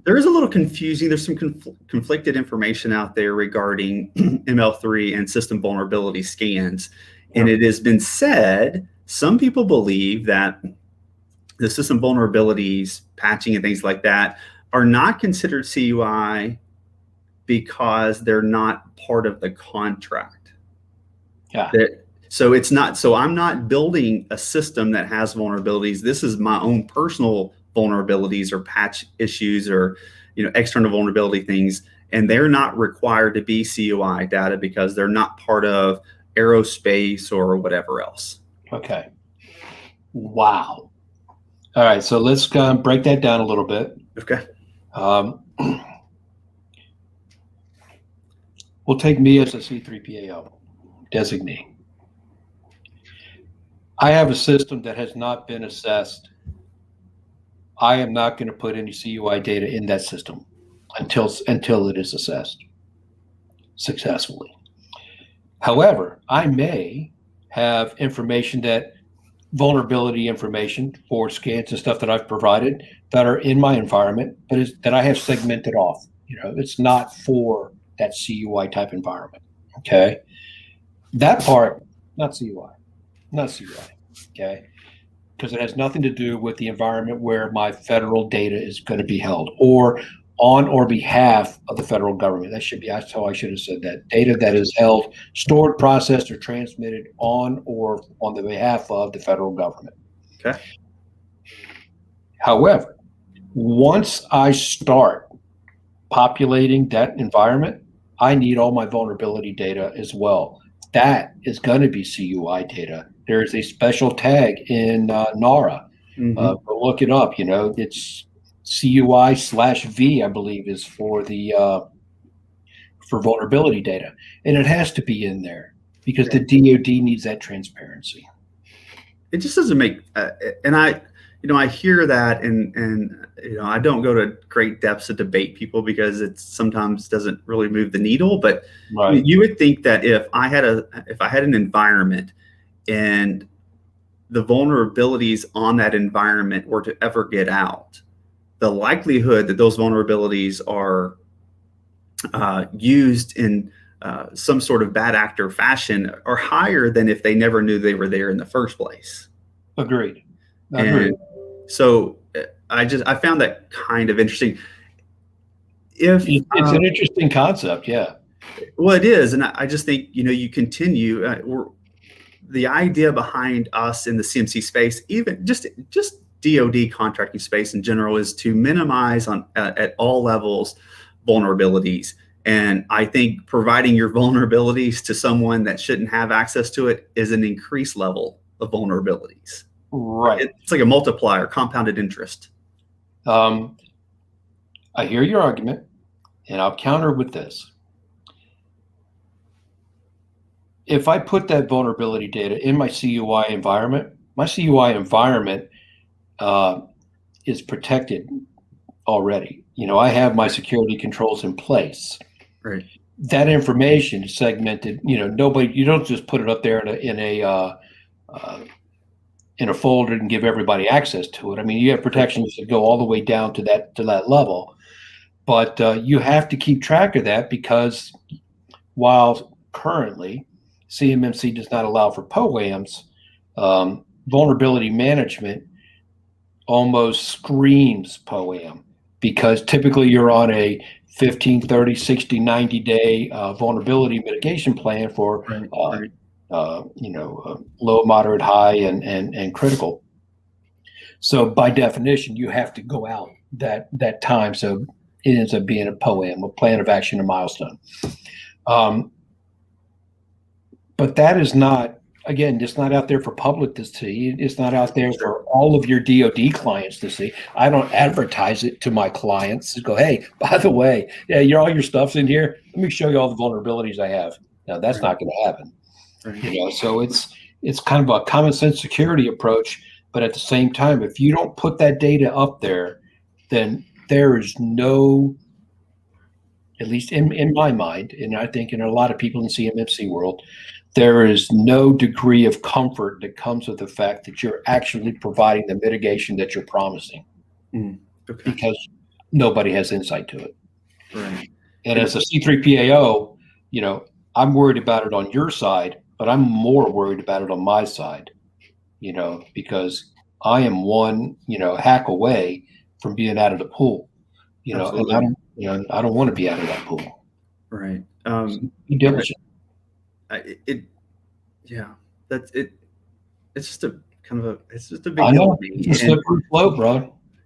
There is a little confusing. There's some conflicted information out there regarding ML3 and system vulnerability scans. And it has been said, some people believe that the system vulnerabilities, patching and things like that are not considered CUI because they're not part of the contract. Yeah. So it's not, so I'm not building a system that has vulnerabilities. This is my own personal vulnerabilities or patch issues or, external vulnerability things. And they're not required to be CUI data because they're not part of aerospace or whatever else. Okay. Wow. All right. So let's break that down a little bit. Okay. We'll take me as a C3PAO designee. I have a system that has not been assessed. I am not going to put any CUI data in that system until it is assessed successfully. However, I may have information vulnerability information for scans and stuff that I've provided that are in my environment, but that I have segmented off. It's not for that CUI type environment. Okay. That part, not CUI. Okay. Because it has nothing to do with the environment where my federal data is going to be held or on or behalf of the federal government. That's how I should have said that. Data that is held, stored, processed, or transmitted on or on the behalf of the federal government. Okay. However, once I start populating that environment, I need all my vulnerability data as well. That is going to be CUI data. There is a special tag in NARA. Go look it up. It's CUI/V, I believe, is for vulnerability data, and it has to be in there because the DoD needs that transparency. It just doesn't make, and I hear that, and I don't go to great depths to debate people because it sometimes doesn't really move the needle. But right. You would think that if I had an environment and the vulnerabilities on that environment were to ever get out, the likelihood that those vulnerabilities are used in some sort of bad actor fashion are higher than if they never knew they were there in the first place. Agreed. And so I found that kind of interesting. It's an interesting concept, yeah. Well, it is, and I just think you continue. The idea behind us in the CMC space, even just DoD contracting space in general, is to minimize at all levels vulnerabilities. And I think providing your vulnerabilities to someone that shouldn't have access to it is an increased level of vulnerabilities. Right. It's like a multiplier, compounded interest. I hear your argument, and I'll counter with this. If I put that vulnerability data in my CUI environment, is protected already. I have my security controls in place. Right. That information is segmented. You don't just put it up there in a folder and give everybody access to it. I mean, you have protections that go all the way down to that level, but you have to keep track of that because while currently CMMC does not allow for POAMs, vulnerability management almost screams POAM because typically you're on a 15, 30, 60, 90-day vulnerability mitigation plan for low, moderate, high, and critical. So by definition, you have to go out that time. So it ends up being a POAM, a plan of action, a milestone. But that is not, again, it's not out there for public to see. It's not out there for all of your DoD clients to see. I don't advertise it to my clients. Go, hey, by the way, all your stuff's in here. Let me show you all the vulnerabilities I have. Now that's not going to happen. So it's kind of a common sense security approach, but at the same time, if you don't put that data up there, then there is no, at least in my mind, and I think in a lot of people in the CMMC world, there is no degree of comfort that comes with the fact that you're actually providing the mitigation that you're promising. Okay. Because nobody has insight to it. Right. And as a C3PAO, I'm worried about it on your side, but I'm more worried about it on my side, because I am one, hack away from being out of the pool, and I don't want to be out of that pool. Right. Be diligent. That's it. It's just a kind of it's just a big I deal know. to me. It's a slippery slope, bro.